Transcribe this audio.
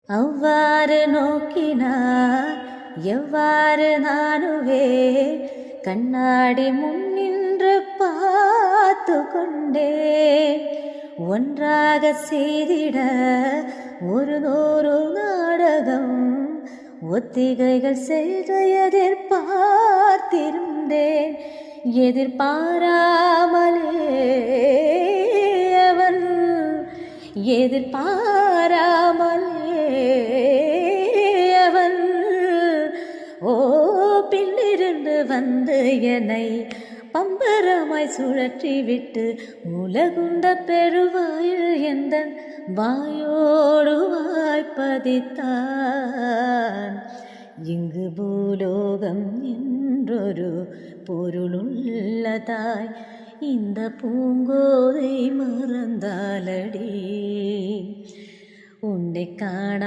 அவ்வாறு நோக்கினார் எவ்வாறு நானுவே கண்ணாடி முன்னின்று பார்த்து கொண்டே ஒன்றாக செய்திட ஒரு நாடகம் ஒத்திகைகள் செய்த எதிர்பார்த்திருந்தேன். எதிர்பாராமலே அவன் அவன் பின்னிருந்து வந்து என்னை பம்பரமாய் சுழற்றிவிட்டு உலகுண்ட பெருவாயில் எந்த வாயோடு வாய்ப்பதித்தான். இங்கு பூலோகம் என்றொரு பொருளுள்ளதாய் இந்த பூங்கோதை மறந்தாலடி உன்னை காண